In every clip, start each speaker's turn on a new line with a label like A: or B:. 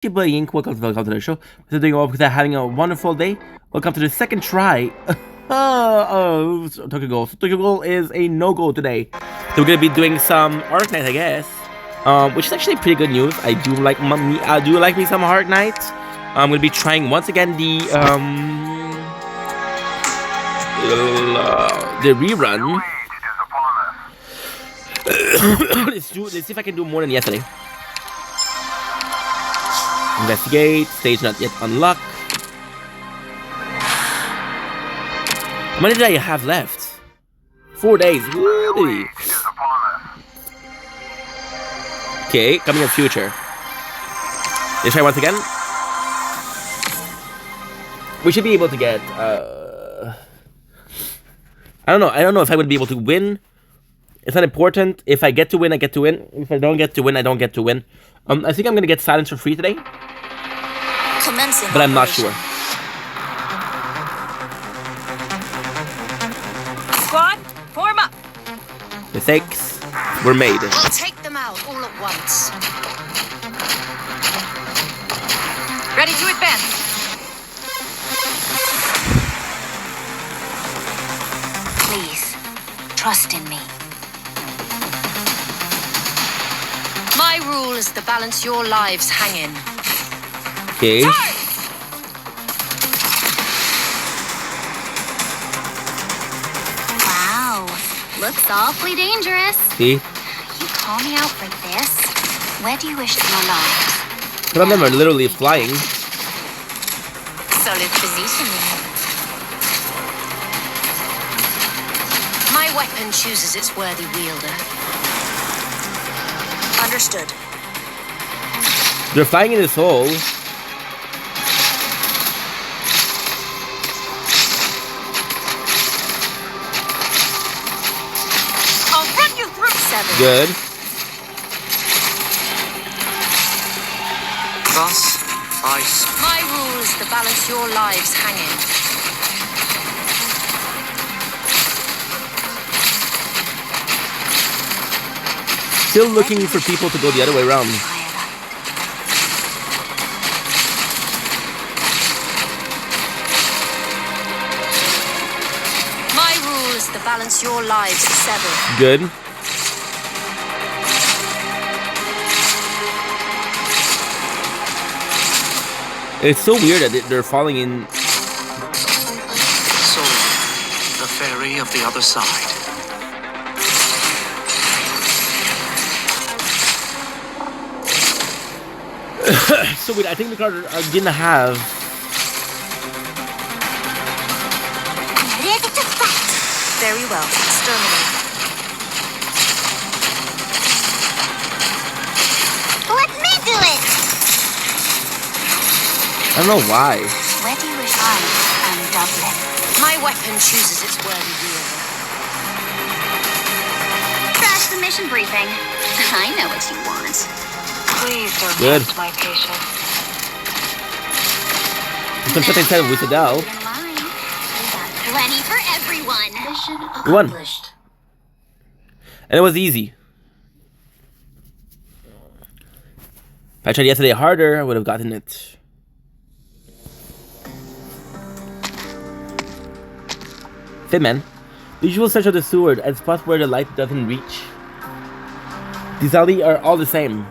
A: your boy Yink. Welcome to the show. We're doing well because having a wonderful day. Welcome to the second try. Tokyo Goal. So Tokyo Goal is a no-go today. So we're gonna be doing some arknight, I guess. Which is actually pretty good news. I do like me some arknight. I'm gonna be trying once again the rerun. Let's see if I can do more than yesterday. Investigate. Stage not yet unlocked. How many did I have left? 4 days. Really? Okay, coming in future. Let's try once again. We should be able to get. I don't know if I would be able to win. It's not important. If I get to win, I get to win. If I don't get to win, I don't get to win. I think I'm gonna get silence for free today.
B: Commencing
A: but I'm not sure.
B: Squad, form up.
A: Mistakes were made.
B: We'll take them out all at once. Ready to advance. Please, trust in me. My rule is to balance your lives hang in.
A: Okay.
C: Wow, looks awfully dangerous.
A: See?
C: You call me out like this? Where do you wish to alive?
A: Some of them are literally flying.
C: Solid positioning.
B: My weapon chooses its worthy wielder. Understood.
A: They're flying in this hole.
B: I'll run you through 7.
A: Good.
D: Thus, ice.
B: My rule is to balance your lives hanging.
A: Still looking for people to go the other way around.
B: My rule is to balance your lives 7.
A: Good. It's so weird that they're falling in.
D: So, the fairy of the other side.
A: So weird. I think the card didn't have.
C: Ready to fight.
B: Very well. Exterminate.
C: Let me do it.
A: I don't know why.
C: Where do you wish I am Dublin?
B: My weapon chooses its worthy wielder.
C: Crash the mission briefing. I know what you want.
B: Please don't
A: Good.
B: test my patience.
A: Some shit inside with the Dell.
C: Mine. We got plenty for everyone. Mission
A: We won.
C: accomplished.
A: And it was easy. If I tried yesterday harder, I would have gotten it. Fitman. The usual search of the sewer at spots where the light doesn't reach. These alleys are all the same.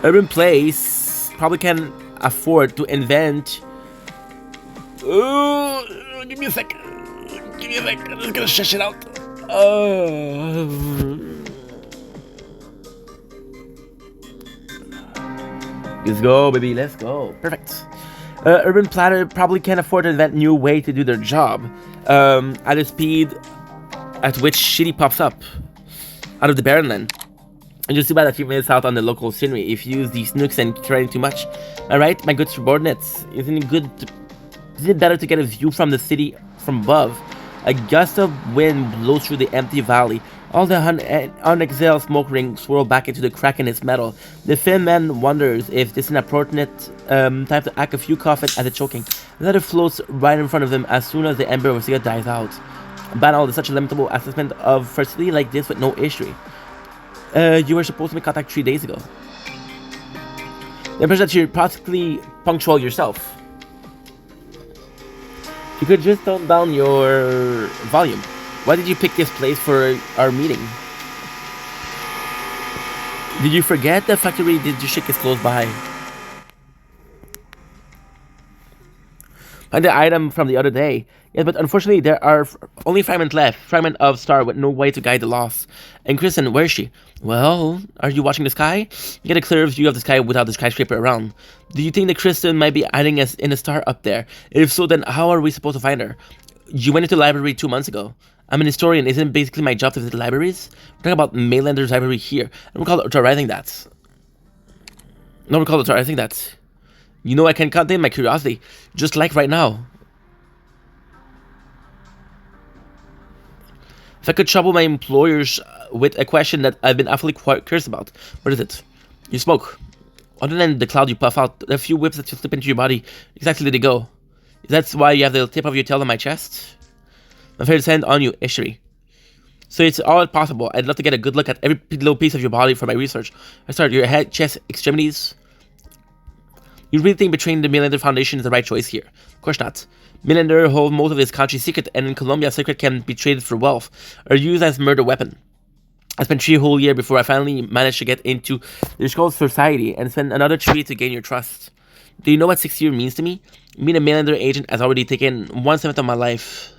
A: Urban Place probably can afford to invent. Give me a sec. Give me a sec. I'm just gonna shush it out. Let's go, baby. Let's go. Perfect. Urban Planner probably can't afford to invent new way to do their job. At a speed at which shitty pops up out of the barren land. And just too bad that you miss out on the local scenery if you use these nukes and trying too much. Alright, my good subordinates. Isn't it better to get a view from the city from above? A gust of wind blows through the empty valley. All the unexhaled smoke rings swirl back into the crack in its metal. The thin man wonders if this is an appropriate time to act a few coughs at the choking. Another floats right in front of him as soon as the ember of a cigarette dies out. Banal is such a lamentable assessment of fertility like this with no history. You were supposed to make contact 3 days ago. The impression that you're practically punctual yourself. You could just tone down your volume. Why did you pick this place for our meeting? Did you forget the factory district is close by? Find the item from the other day. Yes, but unfortunately there are only fragment left. Fragment of star with no way to guide the loss. And Kristen, where is she? Well, are you watching the sky? You get a clear view of the sky without the skyscraper around. Do you think that Kristen might be hiding us in a star up there? If so, then how are we supposed to find her? You went into the library 2 months ago. I'm an historian. Isn't it basically my job to visit libraries? We're talking about Mainlander's library here. I don't recall authorizing that. I don't recall authorizing that. You know I can contain my curiosity, just like right now. If I could trouble my employers with a question that I've been awfully quite curious about, what is it? You smoke. Other than the cloud you puff out, the few whips that you slip into your body, exactly did they go? That's why you have the tip of your tail on my chest? I'm afraid to send on you, history. So it's all possible. I'd love to get a good look at every little piece of your body for my research. I start your head, chest, extremities. You really think betraying the Mainlander Foundation is the right choice here? Of course not. Mainlander hold most of his country's secret, and in Colombia, secret can be traded for wealth, or used as murder weapon. I spent 3 whole years before I finally managed to get into the Skull Society, and spent another 3 to gain your trust. Do you know what 6 years means to me? Being a Mainlander agent has already taken 1/7 of my life.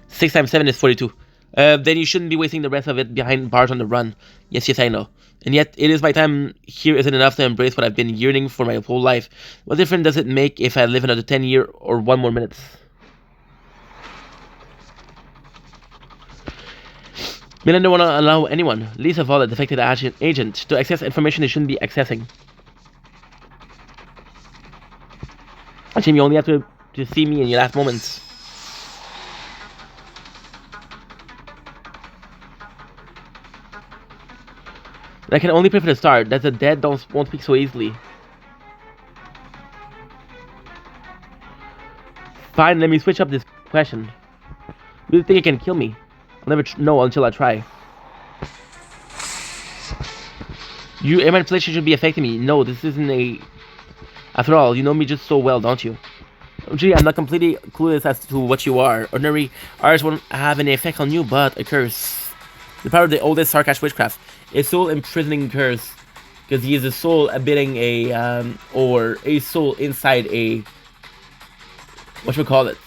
A: 6 times 7 is 42. Then you shouldn't be wasting the rest of it behind bars on the run. Yes, I know. And yet, it is my time here isn't enough to embrace what I've been yearning for my whole life. What difference does it make if I live another 10 years or 1 more minute? Mainlander won't allow anyone, least of all a defected agent, to access information they shouldn't be accessing. Jim, you only have to see me in your last moments. I can only pray for the start, that the dead won't speak so easily. Fine, let me switch up this question. Do you think you can kill me? I'll never know until I try. Your manipulation should be affecting me. No, this isn't a... After all, you know me just so well, don't you? Gee, I'm not completely clueless as to what you are. Ordinary arts won't have any effect on you, but a curse. The power of the oldest Sarkash witchcraft. A soul imprisoning curse. Because he is a soul abetting a, or a soul inside a, what should we call it?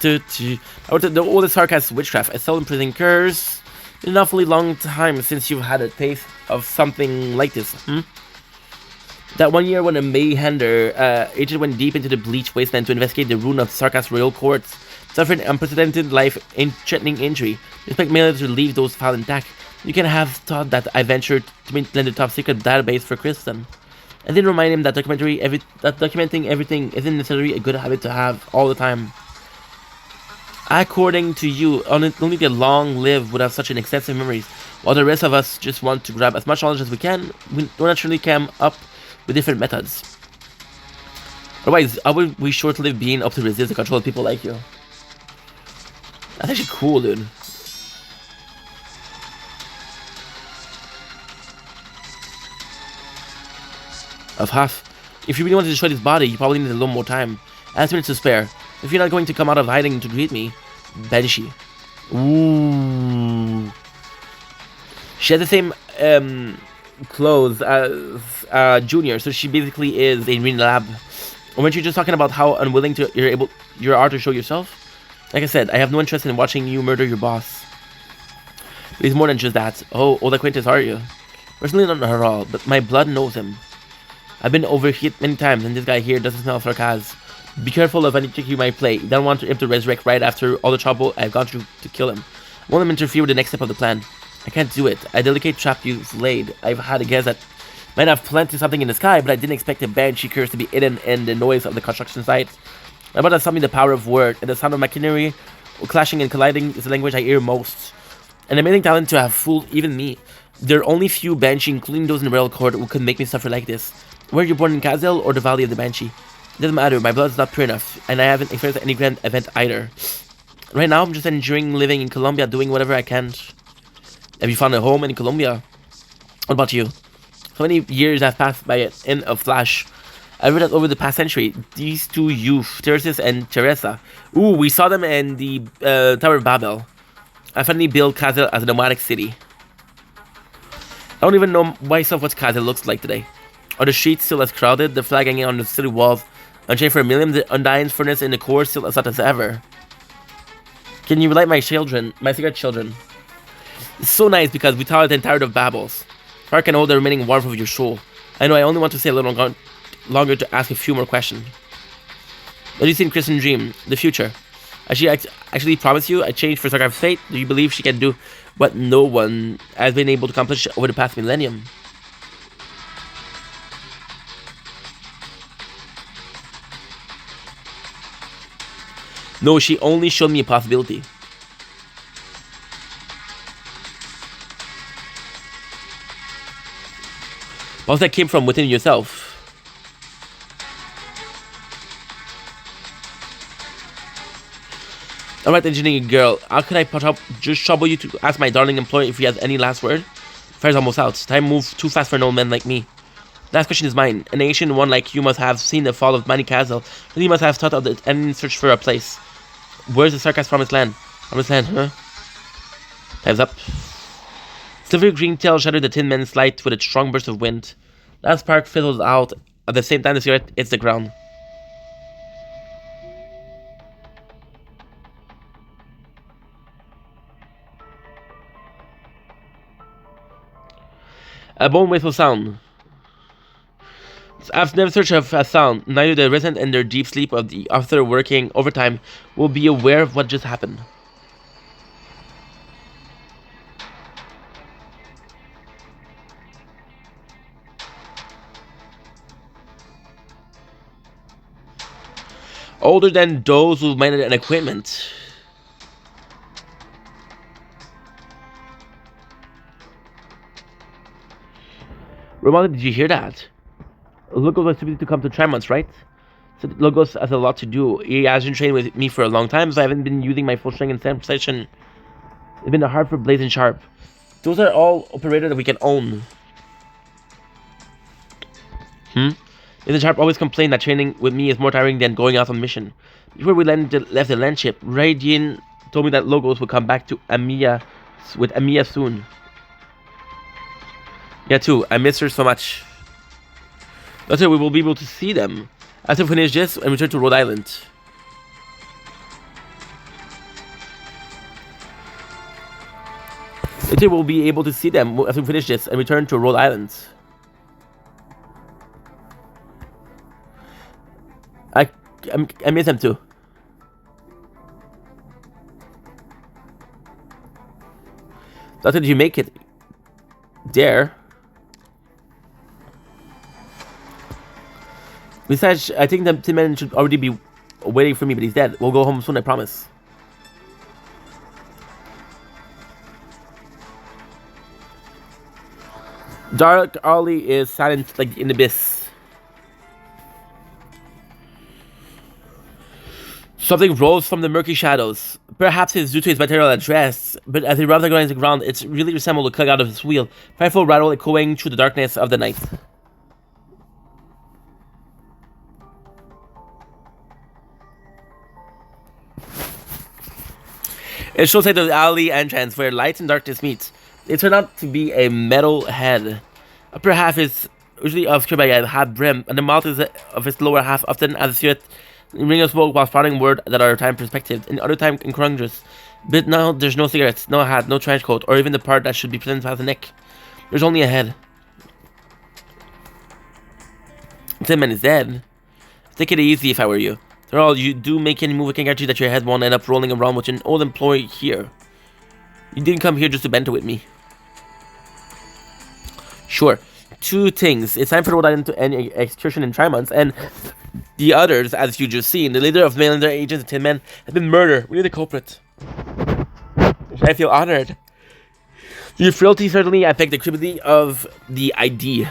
A: The oldest Sarkash witchcraft. A soul imprisoning curse. It's an awfully long time since you've had a taste of something like this, That 1 year when a Mayhander agent went deep into the bleached wasteland to investigate the ruin of Sarka's royal courts, suffered unprecedented life-threatening injury. Expect Mainlander to leave those files intact. You can have thought that I ventured to maintain the top secret database for Kristen. I did remind him that documenting everything isn't necessarily a good habit to have all the time. According to you, only the long-lived would have such an extensive memories, while the rest of us just want to grab as much knowledge as we can. We naturally come up with different methods. Otherwise, how would we short-live being up to resist the control of people like you? That's actually cool, dude. Of half. If you really want to destroy this body, you probably need a little more time. Ask minutes to spare. If you're not going to come out of hiding to greet me, Banshee. Ooh. She has the same clothes as Junior, so she basically is a green lab. Or weren't you just talking about how unwilling you are to show yourself? Like I said, I have no interest in watching you murder your boss. It is more than just that. Oh, old acquaintance are you? Personally, not at all, but my blood knows him. I've been overhit many times, and this guy here doesn't smell sarcasm. Be careful of any trick you might play. You don't want him to resurrect right after all the trouble I've gone through to kill him. I won't let him interfere with the next step of the plan. I can't do it. A delicate trap you've laid. I've had a guess that might have planted something in the sky, but I didn't expect a banshee curse to be hidden in the noise of the construction site. My brother taught me the power of word, and the sound of machinery clashing and colliding is the language I hear most. An amazing talent to have fooled even me. There are only few Banshee, including those in the Royal Court, who could make me suffer like this. Were you born in Kazel or the Valley of the Banshee? It doesn't matter, my blood is not pure enough, and I haven't experienced any grand event either. Right now, I'm just enjoying living in Colombia, doing whatever I can. Have you found a home in Colombia? What about you? So many years have passed by in a flash. I read that over the past century, these two youth, Teresa and Teresa, ooh, we saw them in the Tower of Babel. I finally built Kazel as a nomadic city. I don't even know myself what Kazel looks like today. Are the streets still as crowded, the flag hanging on the city walls unchained for a million, the undying furnace in the core still as hot as ever? Can you relight my children, my cigarette children? It's so nice because we towered the Tower of Babels. Fire can hold the remaining warmth of your soul. I know I only want to stay a little longer to ask a few more questions. What do you see in Kristen Dream, the future? Has she actually promised you a change for Sarkar's fate? Do you believe she can do what no one has been able to accomplish over the past millennium? No, she only showed me a possibility. What that came from within yourself. Alright, engineering girl, how can I just trouble you to ask my darling employer if he has any last word? Fire's almost out. Time moves too fast for an old man like me. Last question is mine. An ancient one like you must have seen the fall of Mani Castle, and you must have thought of the end search for a place. Where's the Sarkaz promised land? Promised land, huh? Time's up. Silvery green tail shattered the tin man's light with a strong burst of wind. That spark fizzles out at the same time the cigarette hits the ground. A bone whistle sound. I've never searched of a sound. Neither the resident in their deep sleep of the officer working overtime will be aware of what just happened. Older than those who minded an equipment. Ramona, did you hear that? Logos was supposed to come to Tremont, right? So Logos has a lot to do. He hasn't trained with me for a long time, so I haven't been using my full strength in same session. It's been hard for Blaze and Sharp. Those are all operators that we can own. Blaze and Sharp always complain that training with me is more tiring than going out on mission. Before we left the land ship, Radian told me that Logos would come back to Amiya with Amiya soon. Yeah, too. I miss her so much. Later, we will be able to see them after we finish this and return to Rhode Island. Later, we'll be able to see them after we finish this and return to Rhode Island. I miss them too. Later, did you make it there? Besides, I think the Tin Man should already be waiting for me, but he's dead. We'll go home soon, I promise. Dark Ollie is silent like in the abyss. Something rolls from the murky shadows. Perhaps it's due to his material address, but as he rubs against the ground, it really resembles a cog out of his wheel. Frightful rattle echoing through the darkness of the night. It shows like the alley entrance where light and darkness meet. It turned out to be a metal head. Upper half is usually obscured by a hard brim, and the mouth is of its lower half often has a cigarette ring of smoke while spouting words that are time perspective, and other time incongruous. But now there's no cigarettes, no hat, no trench coat, or even the part that should be present past the neck. There's only a head. Tin Man is dead. Take it easy if I were you. After all, you do make any move, I can guarantee that your head won't end up rolling around with an old employee here. You didn't come here just to banter with me. Sure. Two things. It's time for Rhode Island to end excursion in Tremont, and the others, as you just seen, the leader of Mainlander agents and Tin Man has been murdered. We need the culprit. I feel honored. Your frailty certainly affects the credibility of the ID.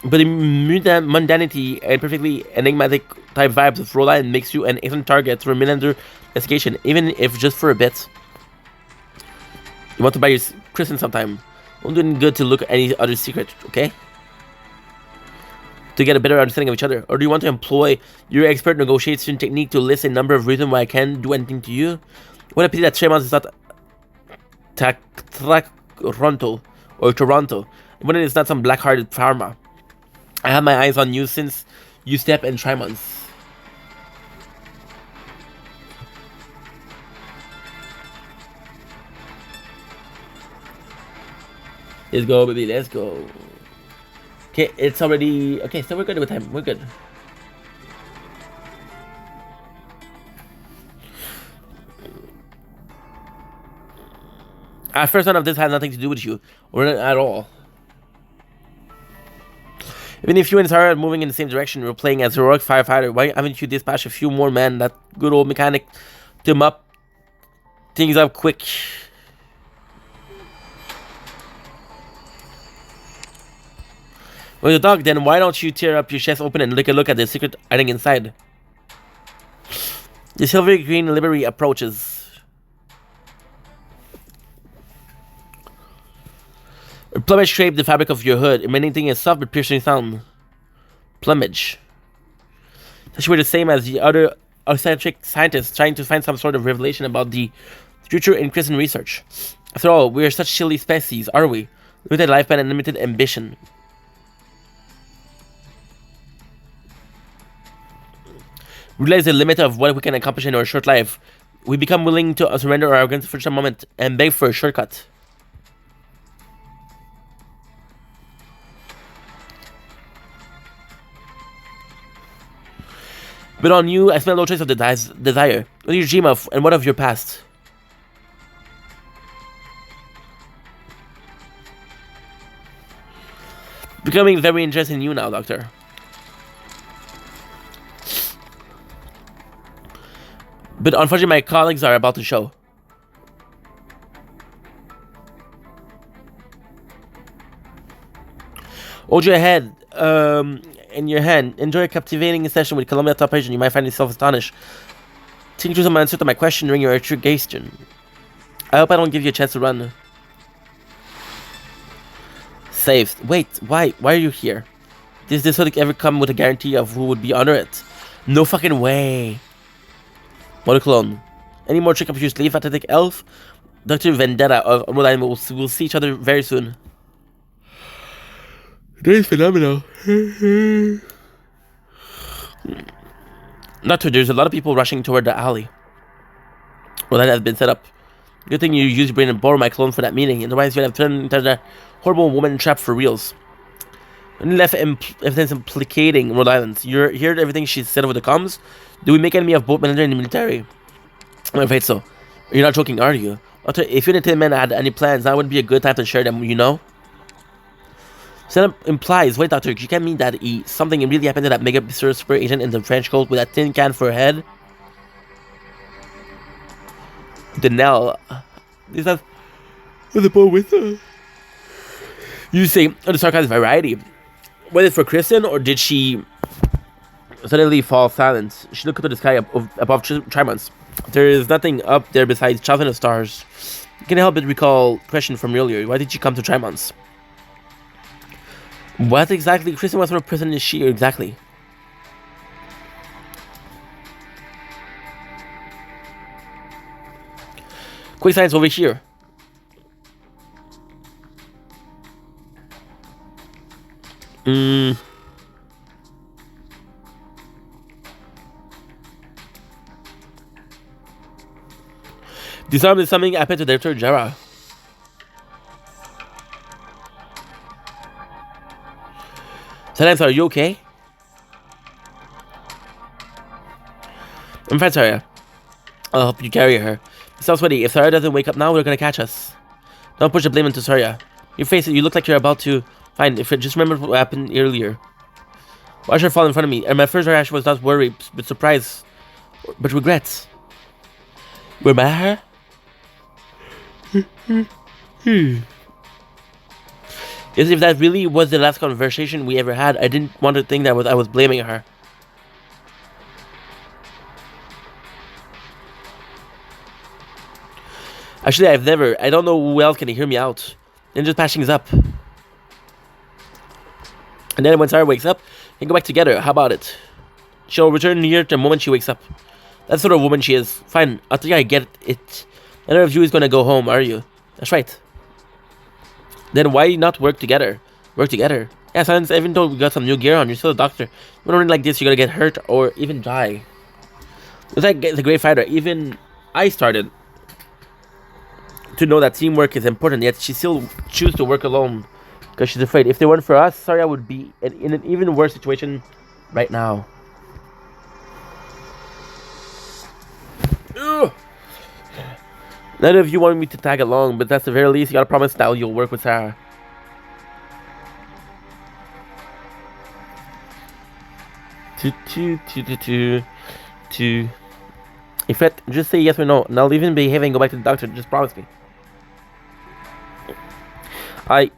A: But the mundanity and perfectly enigmatic type vibes of Rhode Island makes you an excellent target for a Midlander investigation, even if just for a bit. You want to buy your Kristen sometime. Won't do any good to look at any other secret, okay? To get a better understanding of each other. Or do you want to employ your expert negotiation technique to list a number of reasons why I can't do anything to you? What a pity that Tremont is not Toronto or Toronto. When it's not some black-hearted pharma. I have my eyes on you since you step in Trimonts. Let's go, baby. Let's go. Okay, it's already... Okay, so we're good with time. We're good. At first, none of this has nothing to do with you. Or at all. Even if you and Sarah are moving in the same direction, we're playing as a heroic firefighter. Why haven't you dispatched a few more men? That good old mechanic to mop things up quick. Well, the dog, then why don't you tear up your chest open and take a look at the secret hiding inside? The silver green livery approaches. Plumage scraped the fabric of your hood, emanating a soft but piercing sound. Plumage. Such were the same as the other eccentric scientists trying to find some sort of revelation about the future in Christian research. After all, we are such silly species, are we? Limited lifespan and limited ambition. Realize the limit of what we can accomplish in our short life. We become willing to surrender our arrogance for just a moment and beg for a shortcut. But on you, I smell no trace of the desire. What do you dream of, and what of your past? Becoming very interested in you now, Doctor. But unfortunately, my colleagues are about to show. Hold your head in your hand. Enjoy a captivating session with Columbia top agent. You might find yourself astonished. Think through some answer to my question during your interrogation. I hope I don't give you a chance to run. Saved. Wait, why? Why are you here? Does this hood ever come with a guarantee of who would be under it? No fucking way. What a clone. Any more trick up your sleeve, athletic elf? Dr. Vendetta of Rhode Island will see each other very soon. That is phenomenal. Doctor, there's a lot of people rushing toward the alley. Well, that has been set up. Good thing you used your brain and borrow my clone for that meeting. Otherwise, you'd have turned into that horrible woman trap for reals. And left evidence implicating Rhode Island. You heard everything she said over the comms? Do we make enemy of both military and military? I'm afraid so. You're not joking, are you? Doctor, if you and the Tin Men had any plans, that would be a good time to share them, you know? So that implies, wait, Doctor, you can't mean that something really happened to that mega super agent in the French coat with that tin can for a head? Danelle. Is that the boy with her? You say, oh, the sarcasm variety. Was it for Kristen, or did she suddenly fall silent? She looked to the sky above Trimonts. There is nothing up there besides thousands of stars. Can I help but recall question from earlier? Why did she come to Trimonts? What exactly? Kristen, what sort of person is she exactly? Quick science over here. Disarm is something happened to Dr. Jara. Silence, are you okay? I'm fine, Sarah. I'll help you carry her. Sounds sweaty. If Sarah doesn't wake up now, they're gonna catch us. Don't push the blame into Sarah. Your face, you look like you're about to... Fine, if it just remember what happened earlier. Watch her fall in front of me. And my first reaction was not worry, but surprise. But regrets. We're mad at her? Is if that really was the last conversation we ever had, I didn't want to think that I was blaming her. Actually, I don't know who else can hear me out. And just patch things up. And then when Sarah wakes up, we can go back together. How about it? She'll return here the moment she wakes up. That's the sort of woman she is. Fine, I think I get it. None of you is gonna go home, are you? That's right. Then why not work together? Work together? Yeah, since even though we got some new gear on, you're still a doctor. When running like this, you're gonna get hurt or even die. It's like the great fighter. Even I started to know that teamwork is important, yet she still chooses to work alone because she's afraid. If they weren't for us, sorry, I would be in an even worse situation right now. Ugh. None of you want me to tag along, but that's the very least. You gotta promise that you'll work with Sarah. In fact, just say yes or no, and I'll even behave and go back to the doctor. Just promise me.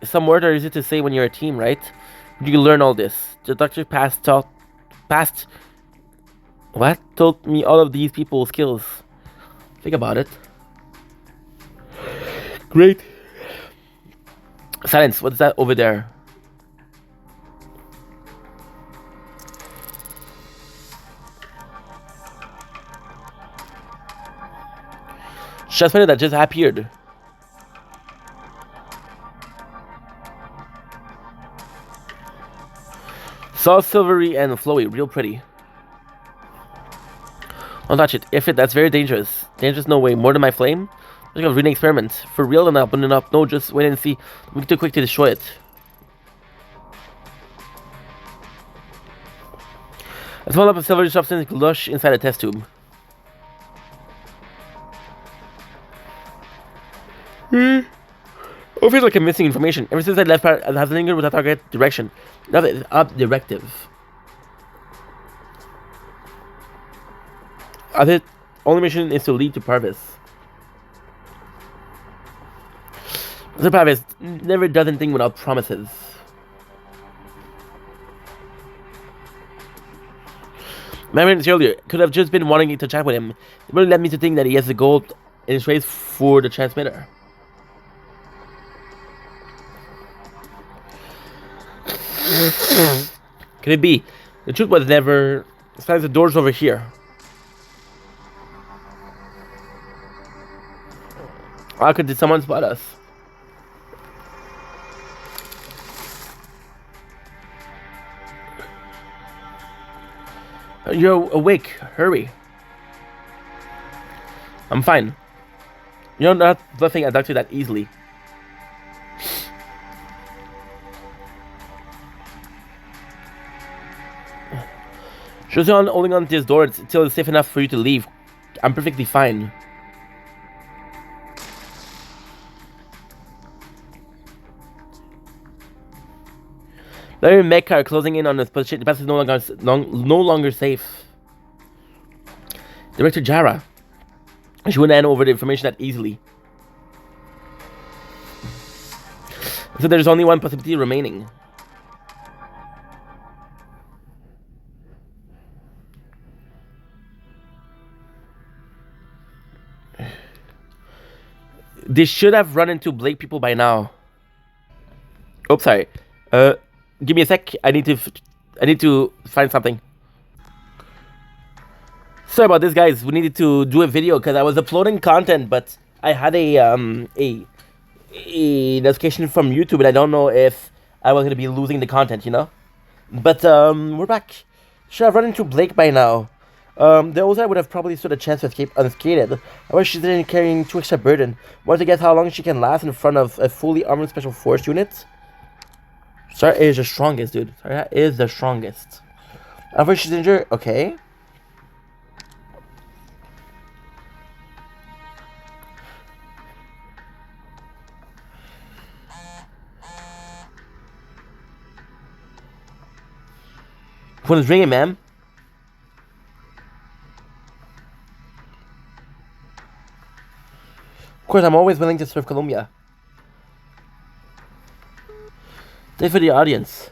A: Some word are easy to say when you're a team, right? You learn all this. The doctor told me all of these people's skills. Think about it. Great. Silence. What's that over there? Just minute that just appeared. Soft, silvery, and flowy. Real pretty. Don't touch it. If it, that's very dangerous. Dangerous no way. More than my flame? Look at reading experiment. For real, then I'll open it up. No, just wait and see. I'm too quick to destroy it. A small lump of silvery substance lush inside a test tube. It feels like I'm missing information. Ever since I left, it has lingered without target direction. Now it's up directive. The only mission is to lead to Parvis. The Parvis never does anything without promises. My friends earlier could have just been wanting to chat with him. It really led me to think that he has the gold in his race for the transmitter. Could it be? The truth was never. Besides, the door's over here. How could someone spot us? You're awake. Hurry. I'm fine. You're not bluffing a doctor that easily. Just holding on to this door until it's safe enough for you to leave. I'm perfectly fine. Larry and Mecca are closing in on this position. The path is no longer safe. Director Jara. She wouldn't hand over the information that easily. So there's only one possibility remaining. They should have run into Blake people by now. Oops, sorry. Give me a sec. I need to find something. Sorry about this, guys. We needed to do a video because I was uploading content, but I had a notification from YouTube, and I don't know if I was gonna be losing the content, you know. But we're back. Should have run into Blake by now. The Ozai would have probably stood a chance to escape unscathed. However, she's then carrying too extra burden. Want to guess how long she can last in front of a fully armored special force unit? Sarah is the strongest, dude. Sarah is the strongest. However, she's injured. Okay. Phone is ringing, ma'am. Of course, I'm always willing to serve Columbia. Thanks for the audience.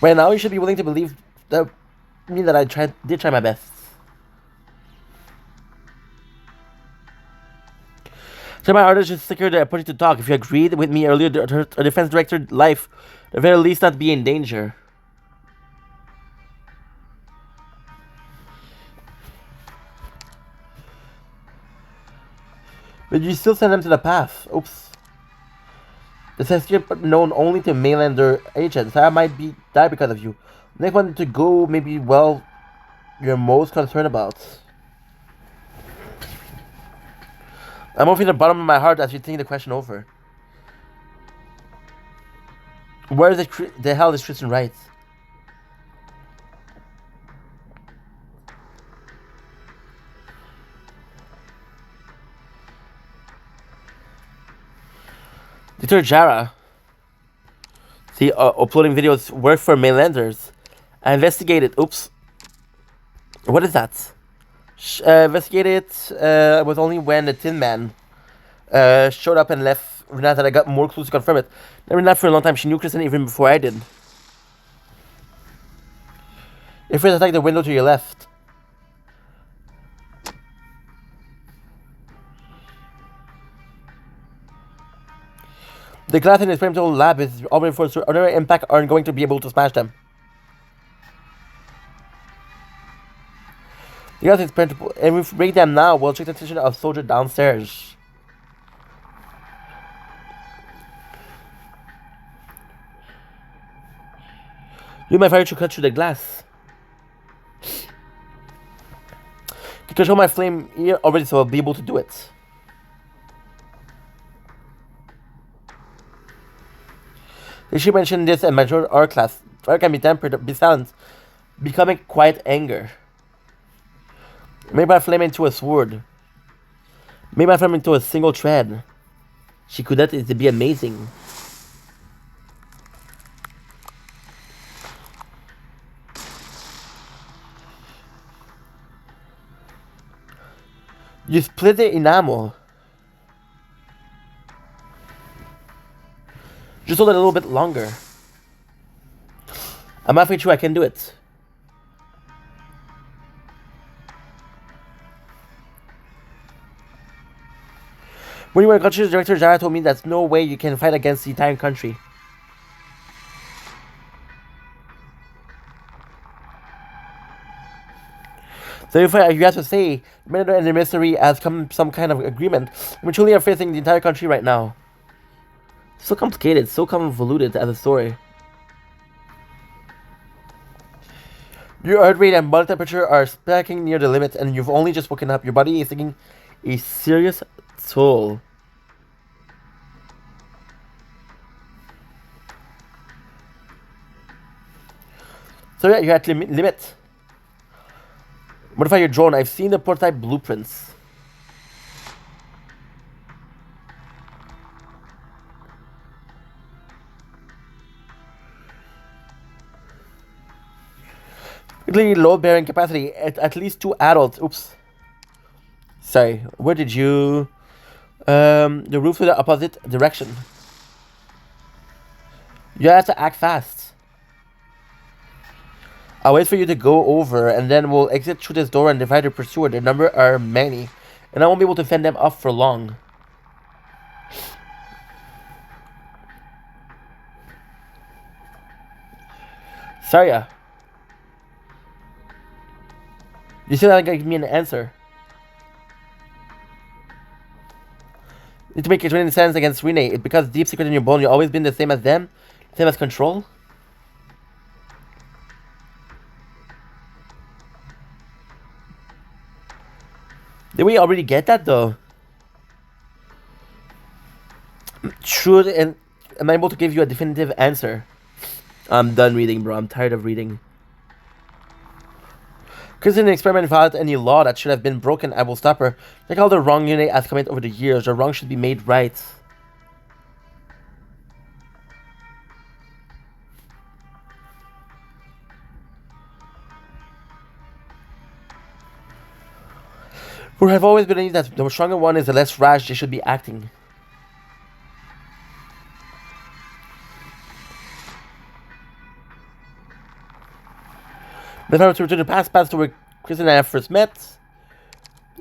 A: Right now, you should be willing to believe that I did try my best. So my artist is secured the opportunity to talk. If you agreed with me earlier, our defense director life, at the very least, not be in danger. But you still send them to the path. Oops. The secret known only to mainlander agents. I might die because of you. Next one to go, maybe, well, you're most concerned about. I'm moving the bottom of my heart as you think the question over. Where the hell is Tristan Wright? Dr. Jara. See, uploading videos work for mainlanders. I investigated. Oops. What is that? Investigated was only when the Tin Man showed up and left Renata that I got more clues to confirm it. Never not for a long time. She knew Kristen even before I did. If we attack the window to your left. The glass in the experimental lab is all reinforced, so ordinary impact aren't going to be able to smash them. The glass is experimental, and if we break them now, we'll check the attention of soldier downstairs. You might fire to cut through the glass. You control my flame here already, so I'll be able to do it. They should mention this in Major R class. Fire can be tempered, be silenced, becoming quiet anger. Maybe I flame into a sword. Maybe I flame into a single thread. She could that is to be amazing. You split the enamel. Just hold it a little bit longer. I'm halfway through, I can do it. When you were a country director, Jara told me there's no way you can fight against the entire country. So if you have to say, Minister and the Mystery has come some kind of agreement, we truly are facing the entire country right now. So complicated, so convoluted as a story. Your heart rate and body temperature are spiking near the limit, and you've only just woken up. Your body is taking a serious toll. So yeah, you're at limit. Modify your drone. I've seen the prototype blueprints. Load bearing capacity at least 2 adults. Oops. Sorry. Where did you? The roof to the opposite direction. You have to act fast. I'll wait for you to go over, and then we'll exit through this door and divide the pursuer. The number are many, and I won't be able to fend them off for long. Sarya. You still haven't given me an answer. You need to make a training stance against Rene. It's because deep secret in your bone. You've always been the same as them? Same as Control? Did we already get that though? Should and am I able to give you a definitive answer? I'm done reading, bro. I'm tired of reading. Because in an experiment without any law that should have been broken, I will stop her. Like all the wrong unit has committed over the years. The wrong should be made right. For I've always believed that the stronger one is the less rash they should be acting. But if I were to return to past to where Chris and I first met,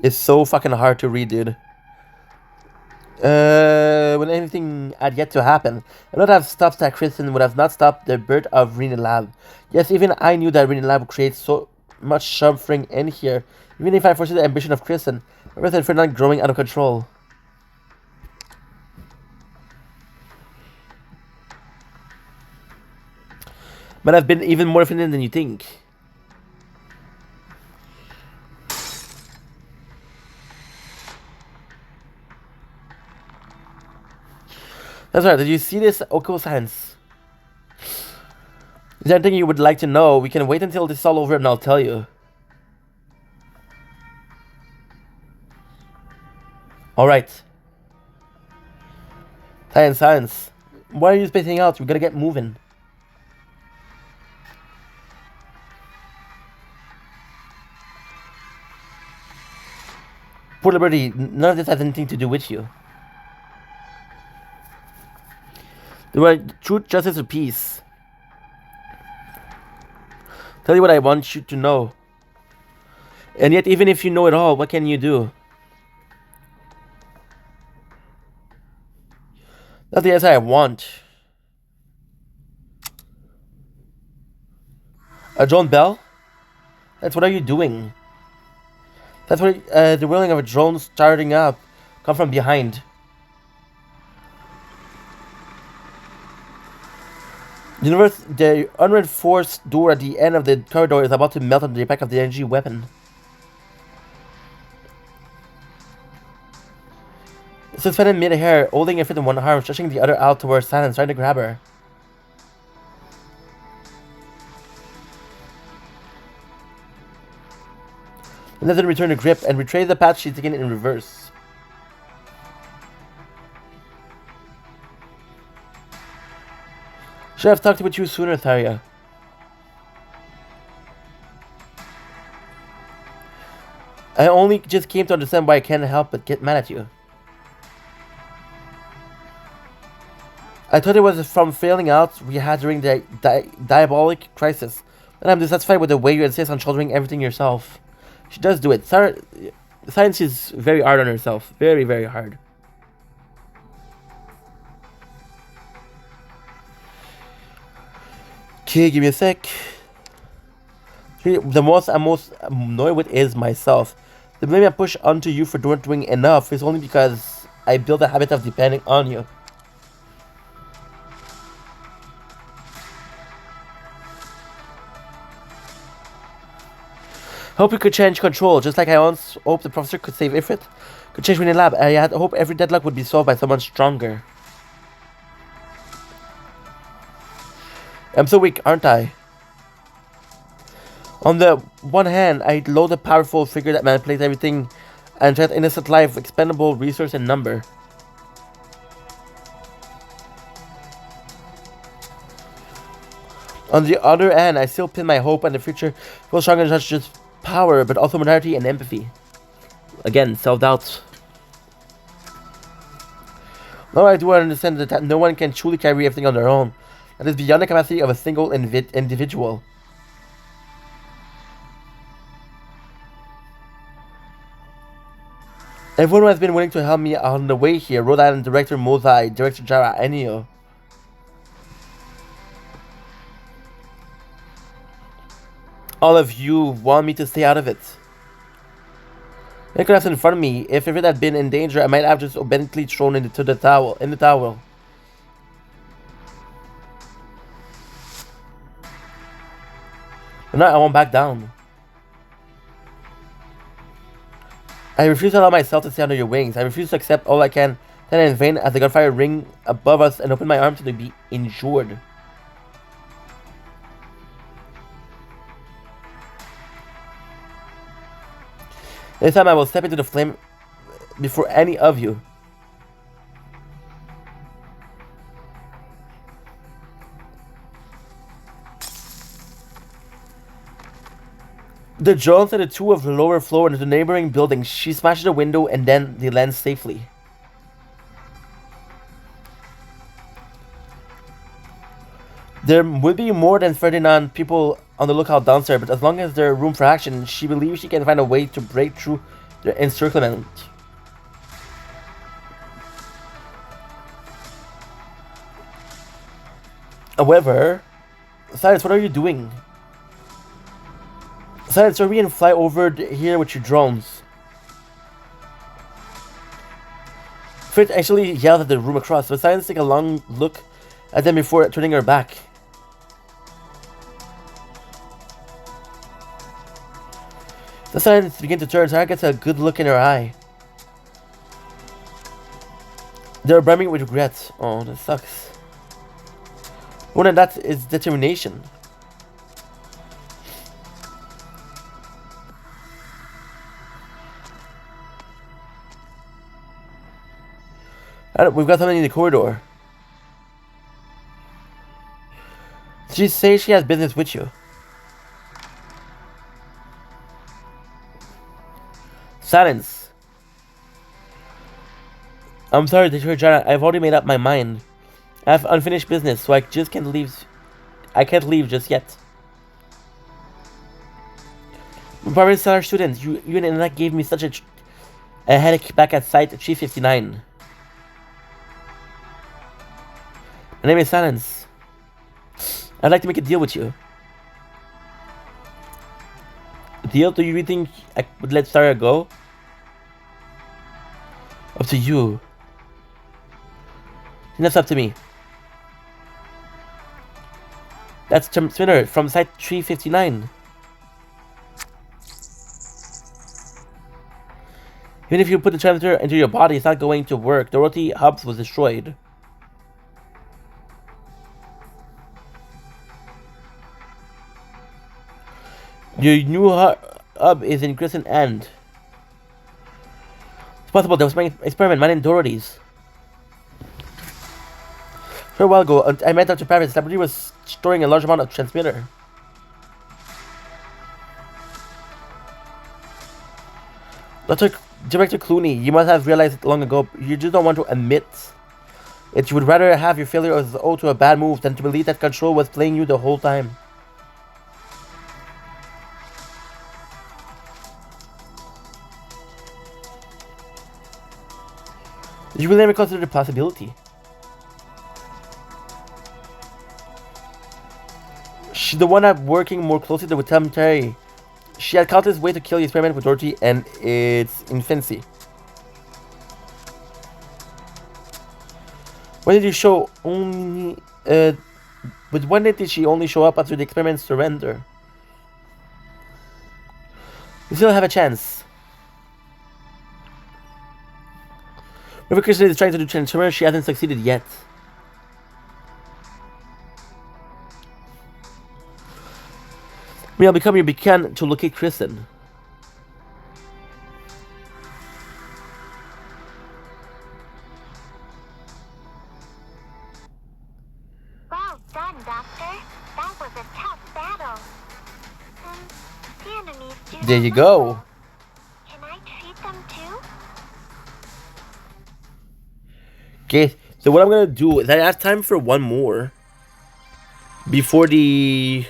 A: it's so fucking hard to read, dude. When anything had yet to happen, I would not have stopped that Kristen would have not stopped the birth of Rena Lab. Yes, even I knew that Rena Lab would create so much suffering in here. Even if I foresee the ambition of Kristen, I rather for not growing out of control. But I've been even more offended than you think. That's right. Did you see this occult science? Is there anything you would like to know? We can wait until this is all over and I'll tell you. Alright. Science. Why are you spacing out? We gotta get moving. Poor Liberty, none of this has anything to do with you. The right truth, justice, or peace. Tell you what I want you to know. And yet, even if you know it all, what can you do? That's the answer I want. A drone bell? That's what are you doing? That's what the whirling of a drone starting up. Come from behind. The unreinforced door at the end of the corridor is about to melt under the impact of the energy weapon. Suspended mid-air, holding Ifrit in one arm, stretching the other out towards Silence, trying to grab her. And let her return to grip and retrace the path she's taken in reverse. Should have talked with you sooner, Tharia. I only just came to understand why I can't help but get mad at you. I thought it was from failing out we had during the diabolic crisis, and I'm dissatisfied with the way you insist on shouldering everything yourself. She does do it. Science is very hard on herself. Very, very hard. Okay, give me a sec. The most I'm most annoyed with is myself. The blame I push onto you for not doing enough is only because I built a habit of depending on you. Hope you could change control, just like I once hoped the professor could save Ifrit. Could change me in the lab. I had hope every deadlock would be solved by someone stronger. I'm so weak, aren't I? On the one hand, I loathe a powerful figure that manipulates everything and treats innocent life expendable resource and number. On the other hand, I still pin my hope on the future will stronger than such just power, but also morality and empathy. Again, self-doubt. Now I do understand that no one can truly carry everything on their own. That is beyond the capacity of a single individual. Everyone who has been willing to help me on the way here, Rhode Island Director Mozai, Director Jara, Enio. All of you want me to stay out of it. They could have stood in front of me. If it had been in danger, I might have just obediently thrown into the towel. But now I won't back down. I refuse to allow myself to stay under your wings. I refuse to accept all I can. Then in vain as the gunfire ring above us and open my arms to be injured. This time I will step into the flame before any of you. The drones at the two of the lower floor into the neighboring buildings. She smashes a window and then they land safely. There will be more than 39 people on the lookout downstairs, but as long as there's room for action, she believes she can find a way to break through their encirclement. However, Silence, what are you doing? Silence, hurry and fly over here with your drones. Fritz actually yelled at the room across, but Silence took a long look at them before turning her back. The Silence began to turn, Sarah gets a good look in her eye. They're brimming with regret. Oh, that sucks. More than that is determination. We've got something in the corridor. She says she has business with you. Silence. I'm sorry to hear, Jana. I've already made up my mind. I have unfinished business, so I just can't leave. I can't leave just yet. I'm probably still our student. You and that gave me such a headache back at site 359. My name is Silence. I'd like to make a deal with you. A deal? Do you really think I would let Sarah go? Up to you. And that's up to me. That's Spinner from site 359. Even if you put the transmitter into your body, it's not going to work. The Roti hubs was destroyed. Your new hub is in Crescent End. It's possible that was my experiment, mine and Dorothy's. For a while ago, I met Dr. Paris. Laboratory was storing a large amount of transmitter. Director Clooney, you must have realized it long ago. You just don't want to admit it. You would rather have your failure as owed to a bad move than to believe that Control was playing you the whole time. Did you really ever consider the possibility? She's the one I'm working more closely with Tom Terry. She had countless ways to kill the experiment with Dorothy and its infancy. When did you show only... but when did she only show up after the experiment's surrender? We still have a chance. Whoever Kristen is trying to do Transformer, she hasn't succeeded yet. I'll become your beacon to locate Kristen.
C: Well done, Doctor. That was a tough battle. The enemies do
A: There you go.
C: Can I treat them too?
A: Okay, so what I'm gonna do is I have time for one more before the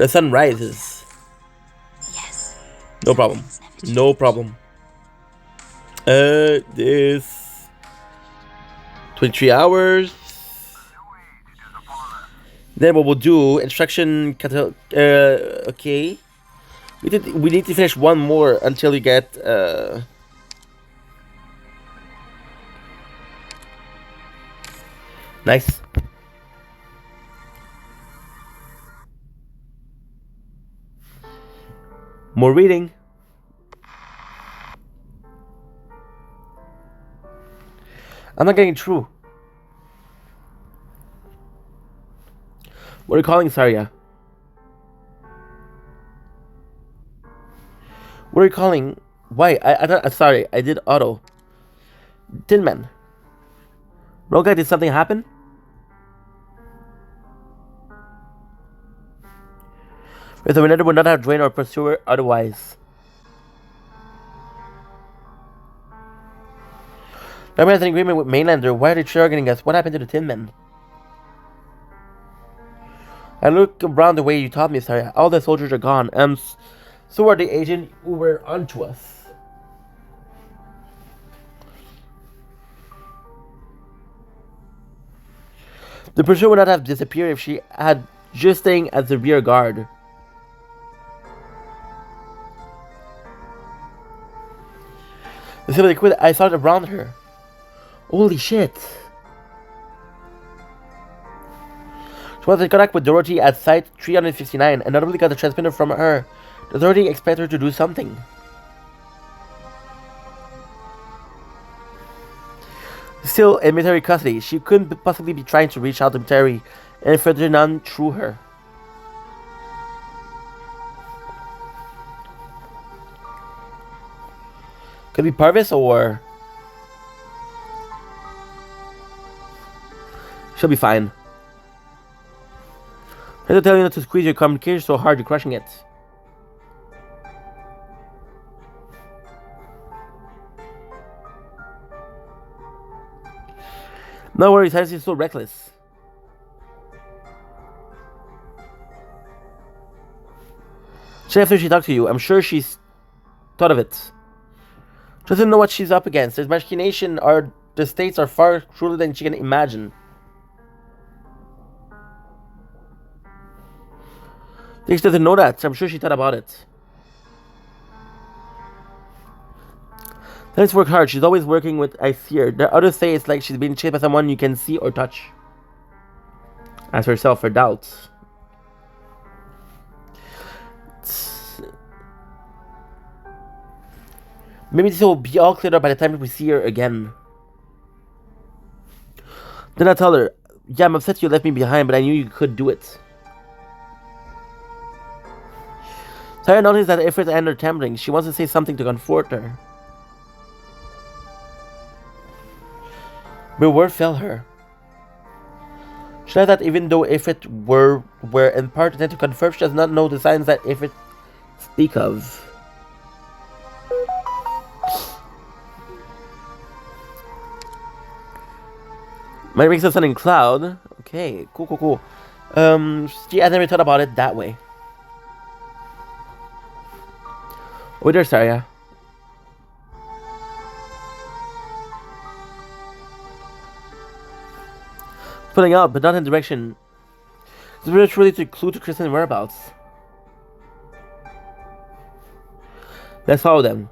A: sun rises.
C: Yes.
A: No problem. No problem. This 23 hours. Then what we'll do, instruction okay. We need to finish one more until you get nice. More reading. I'm not getting through. What are you calling Saria? What are you calling? Why? Sorry, I did auto. Tin Man. Roga, did something happen? The Terminator would not have joined our pursuer otherwise. Now we have an agreement with Mainlander. Why are they targeting us? What happened to the Tin Men? I look around the way you taught me, Sarah. All the soldiers are gone. So are the agents who were onto us. The person would not have disappeared if she had just staying as the rear guard. I saw it around her. Holy shit. She was in contact with Dorothy at Site 359 and notably got the transmitter from her. Does Dorothy expect her to do something? Still in military custody, she couldn't possibly be trying to reach out to Terry and Ferdinand through her. Could it be Parvis or... She'll be fine. I have to tell you not to squeeze your communication so hard you're crushing it. No worries, Hennessy is so reckless. After she talked to you, I'm sure she's thought of it. She doesn't know what she's up against. There's machination or the stakes are far crueler than she can imagine. She doesn't know that. I'm sure she thought about it. Let's work hard. She's always working with I fear. The others say it's like she's being chased by someone you can see or touch. Ask herself for doubts. Maybe this will be all cleared up by the time we see her again. Then I tell her, yeah, I'm upset you left me behind, but I knew you could do it. Sarah noticed that Ifrit and her trembling. She wants to say something to comfort her. But word fell her. She knows that even though Ifrit were in part intended to confirm, she does not know the signs that Ifrit speak of. Might make something in cloud. Okay, cool. She had never thought about it that way. Oh, there's Sarah. Pulling out, but not in direction. It's really to clue to Kristen's whereabouts. Let's follow them.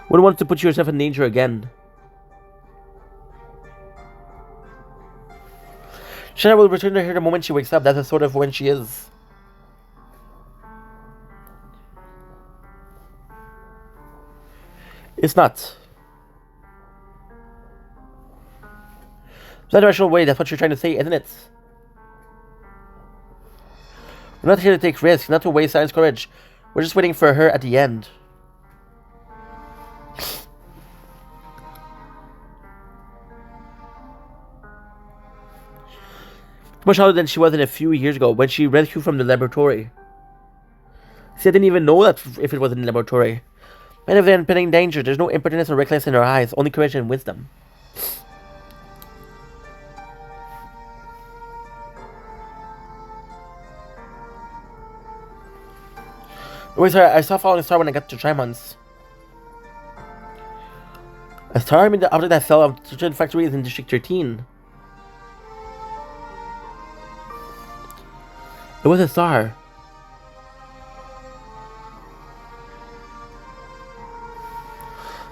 A: Wouldn't want to put yourself in danger again. Shanna will return to her the moment she wakes up. That's sort of when she is. It's not. It's not the rational way, that's what you're trying to say, isn't it? We're not here to take risks, not to waste science courage. We're just waiting for her at the end. Much older than she was in a few years ago when she rescued from the laboratory. See, I didn't even know that if it was in the laboratory. Man of the impending danger, there's no impotence or recklessness in her eyes, only courage and wisdom. Wait, sorry, I saw falling star when I got to Trimons. A star? I mean the object that fell out of the factory is in District 13. It was a star.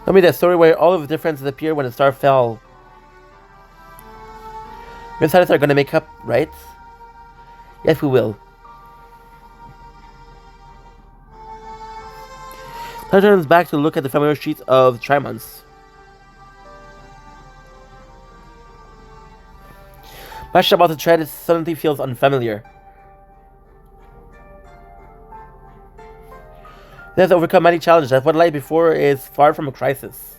A: Tell me that story where all of the differences appear when the star fell. Miss Harris are gonna make up, right? Yes, we will. Star turns back to look at the familiar streets of Trimons. Much about the tread suddenly feels unfamiliar. It has overcome many challenges, as what lies before is far from a crisis.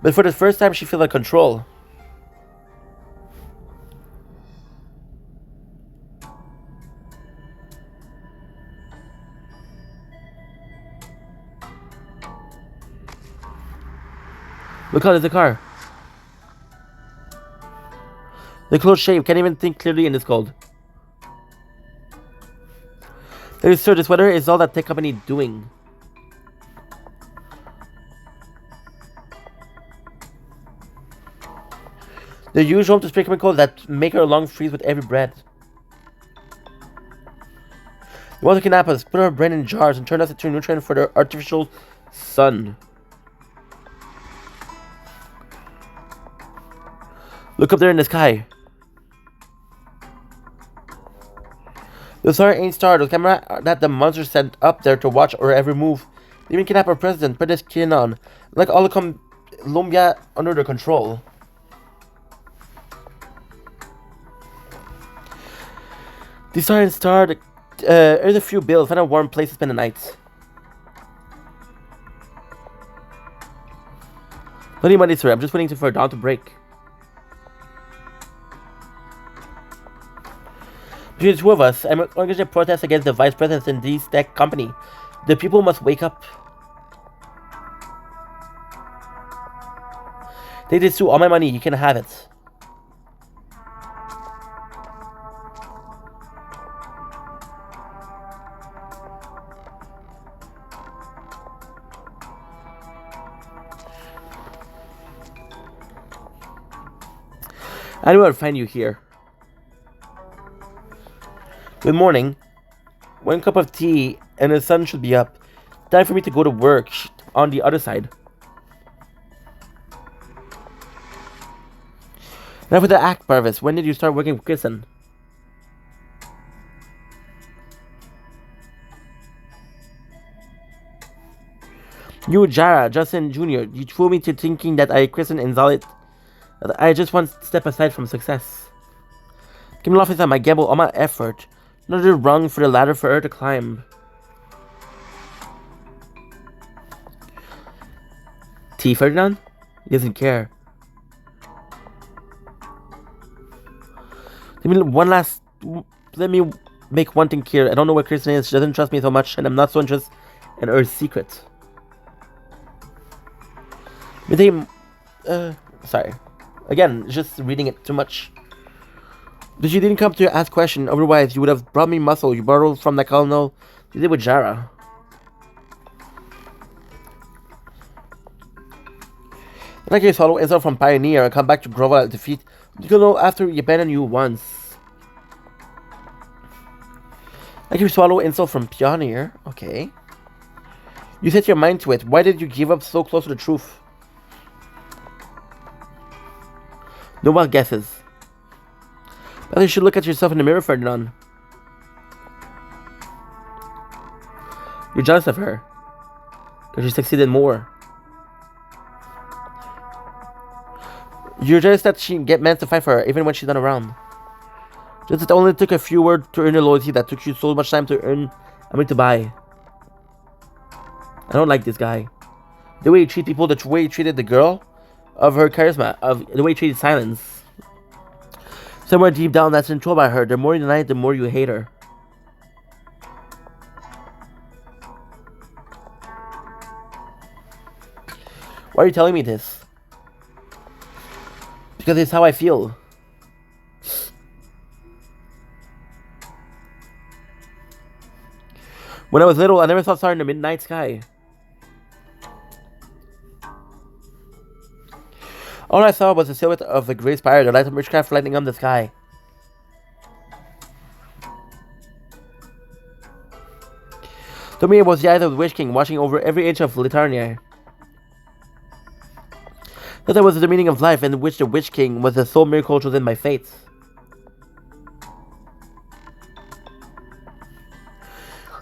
A: But for the first time, she feels like control. Look out, there's a car. The clothes shave. Can't even think clearly in this cold. Hey, sir, this weather is all that tech company doing. The huge home to spray chemicals that make our lungs freeze with every breath. You want to kidnap us, put our brain in jars, and turn us into a nutrient for their artificial sun. Look up there in the sky. The star ain't star. The camera that the monsters sent up there to watch our every move. They even kidnap our president, put his skin on. Like all the Colombia under their control. The star and star, earn a few bills, find a warm place to spend the night. Plenty money, sir. I'm just waiting for dawn to break. Between the two of us, I'm organizing a protest against the vice president in this tech company. The people must wake up. Take this too, all my money, you can have it. I knew I'd find you here. Good morning. 1 cup of tea and the sun should be up. Time for me to go to work on the other side. Now for the act, Parvis. When did you start working with Kristen? You, Jara, Justin Jr., you fooled me to thinking that I christened Insolid. That I just one step aside from success. Give me off my gamble, all my effort. Another rung for the ladder for her to climb. T. Ferdinand? He doesn't care. Let me make one thing clear. I don't know what Kristen is. She doesn't trust me so much, and I'm not so interested in her secret. But sorry. Again, just reading it too much. But you didn't come to ask question, otherwise you would have brought me muscle you borrowed from the colonel. You did with Jara. Like you swallow insult from Pioneer and come back to grovel at defeat. You can know after we abandoned you once. Like you swallow insult from Pioneer. Okay. You set your mind to it. Why did you give up so close to the truth? No wild guesses. But you should look at yourself in the mirror, Ferdinand. You're jealous of her. Because she succeeded more. You're jealous that she get men to fight for her, even when she's not around. Just it only took a few words to earn the loyalty that took you so much time to earn, to buy. I don't like this guy. The way he treated people, the way he treated the girl, of her charisma, of the way he treated Silence. Somewhere deep down, that's controlled by her. The more you deny it, the more you hate her. Why are you telling me this? Because it's how I feel. When I was little, I never saw stars in the midnight sky. All I saw was the silhouette of the gray spire, the light of witchcraft lighting up the sky. To me, it was the eyes of the Witch King watching over every inch of Litarnia. That was the meaning of life, in which the Witch King was the sole miracle chosen by fate.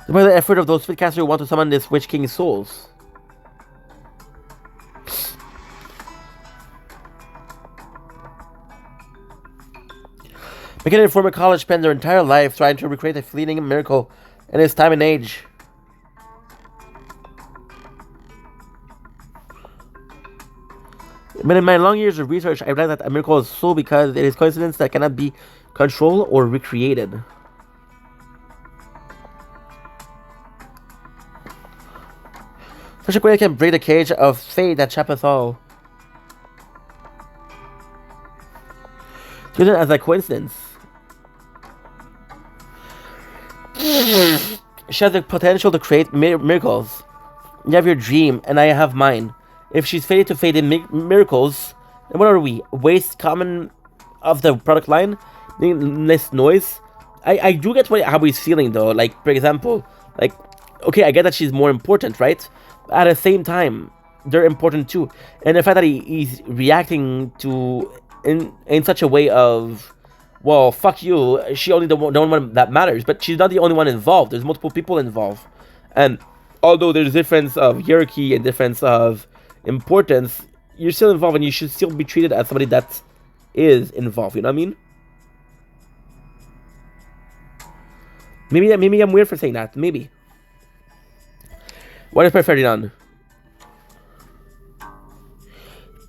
A: By the effort of those spitcasters who want to summon this Witch King's souls. McKinnon and former college spent their entire life trying to recreate a fleeting miracle in its time and age. But in my long years of research, I realized that a miracle is so because it is coincidence that cannot be controlled or recreated. Such a way can break the cage of fate that traps us all. Use it as a coincidence. She has the potential to create miracles. You have your dream, and I have mine. If she's fated to fade in miracles, then what are we? Waste common of the product line? Less noise? I do get how he's feeling, though. Like, for example, like, okay, I get that she's more important, right? At the same time, they're important too. And the fact that he's reacting to in such a way of, well, fuck you, she only the one that matters. But she's not the only one involved. There's multiple people involved. And although there's difference of hierarchy and difference of importance, you're still involved, and you should still be treated as somebody that is involved. You know what I mean? Maybe I'm weird for saying that. Maybe. What is Ferdinand?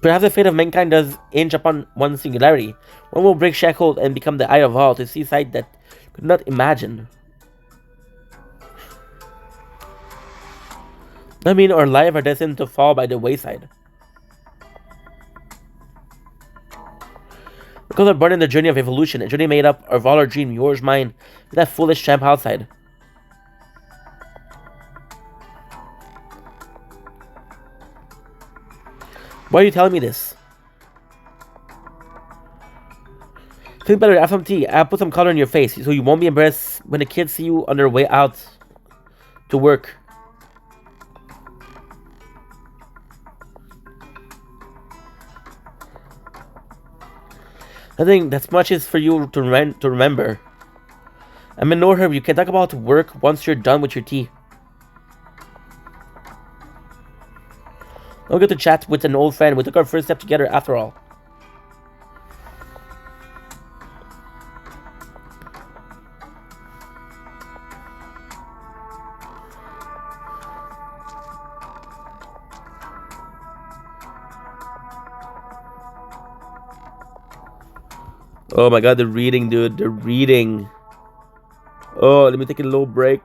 A: Perhaps the fate of mankind does hinge upon one singularity. One will break shackled and become the eye of all to see sight that could not imagine. I mean, our lives are destined to fall by the wayside. Because we're born in the journey of evolution, a journey made up of all our dreams, yours, mine, and that foolish champ outside. Why are you telling me this? Think better, have some tea. I'll put some color in your face so you won't be embarrassed when the kids see you on their way out to work. I think that's much is for you to remember. I'm in no hurry. You can talk about work once you're done with your tea. I'll get to chat with an old friend. We took our first step together after all. Oh my god, the reading, dude. The reading. Oh, let me take a little break.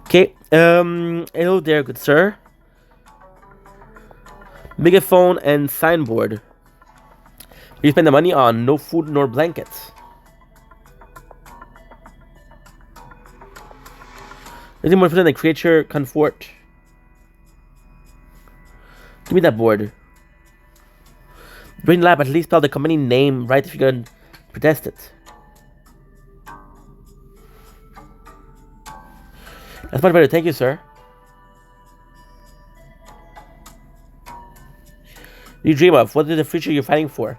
A: Okay, hello there, good sir. Megaphone and signboard. You spend the money on no food nor blankets. Anything more than a creature comfort. Give me that board. Brain Lab, at least spell the company name right if you're gonna protest it. That's much better, thank you, sir. You dream of? What is the future you're fighting for?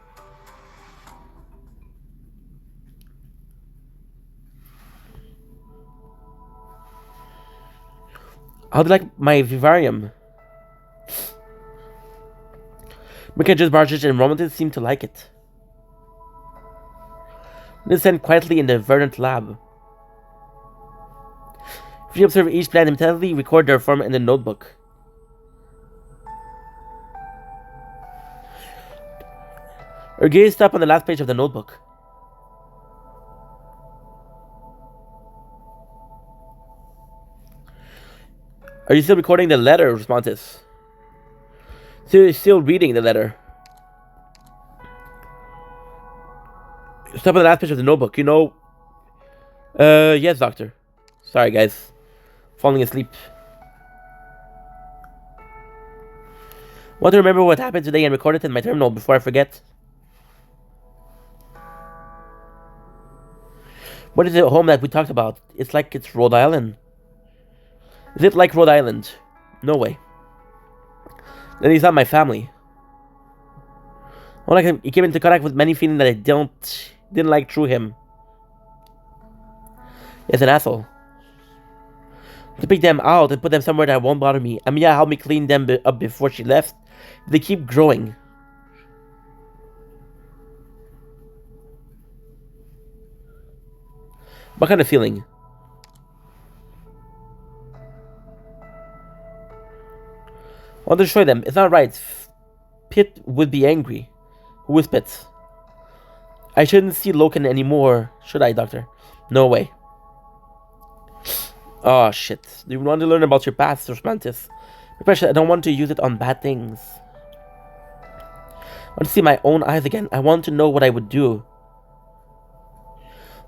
A: How do you like my vivarium? Mika just barges and romantics seem to like it. They stand quietly in the verdant lab. If you observe each plant, immediately record their form in the notebook. Or gaze up on the last page of the notebook. Are you still recording the letter? Responses. So you're still reading the letter. Stop on the last page of the notebook. You know. Yes, doctor. Sorry, guys. Falling asleep. Want to remember what happened today and record it in my terminal before I forget? What is the home that we talked about? It's like it's Rhode Island. Is it like Rhode Island? No way. Then he's not my family. Well, like he came into contact with many feelings that I didn't like through him. He's an asshole. To pick them out and put them somewhere that won't bother me. Amiya helped me clean them up before she left. They keep growing. What kind of feeling? I want to destroy them. It's not right. Pitt would be angry. Who is Pitt? I shouldn't see Loken anymore, should I, Doctor? No way. Oh shit. Do you want to learn about your past, Sir Mantis? Precious, I don't want to use it on bad things. I want to see my own eyes again. I want to know what I would do.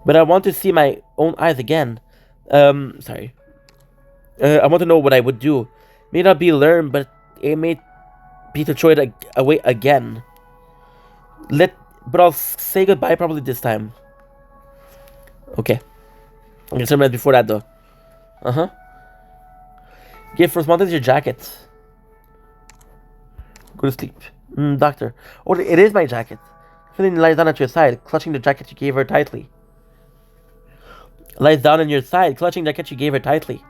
A: But I want to see my own eyes again. Sorry. I want to know what I would do. May not be learned, but it may be to throw it away again. But I'll say goodbye probably this time. Okay. I can remember before that though. Give First Mountain your jacket. Go to sleep. Doctor. Oh, it is my jacket. Feeling lies down at your side, clutching the jacket you gave her tightly. Lies down on your side, clutching the jacket you gave her tightly.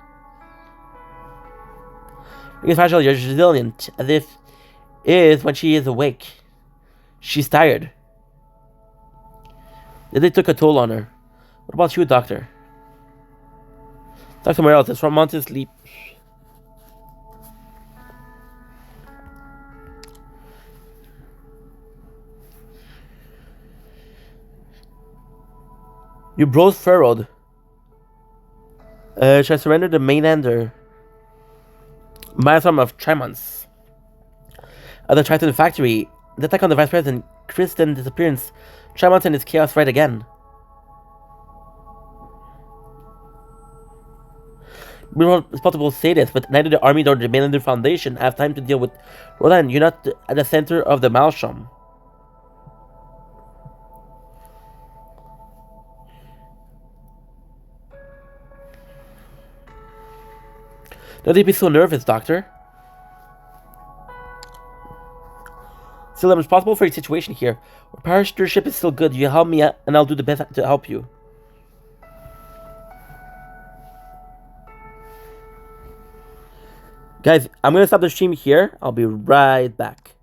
A: You're fragile, you're resilient, as if is when she is awake. She's tired. They took a toll on her. What about you, Doctor? Talk somewhere else. It's from Mountain sleep. You brows furrowed. Should I surrender the mainlander? Milestone of Tremons. At the Triton factory, the attack on the Vice President, Kristen disappearance, Tremons and his chaos right again. It's possible to say this, but neither the army nor the mainlander foundation have time to deal with Roland. You're not at the center of the maelstrom. Don't be so nervous, Doctor. Still, I'm responsible for your situation here. Our parachuter ship is still good. You help me out, and I'll do the best to help you. Guys, I'm going to stop the stream here. I'll be right back.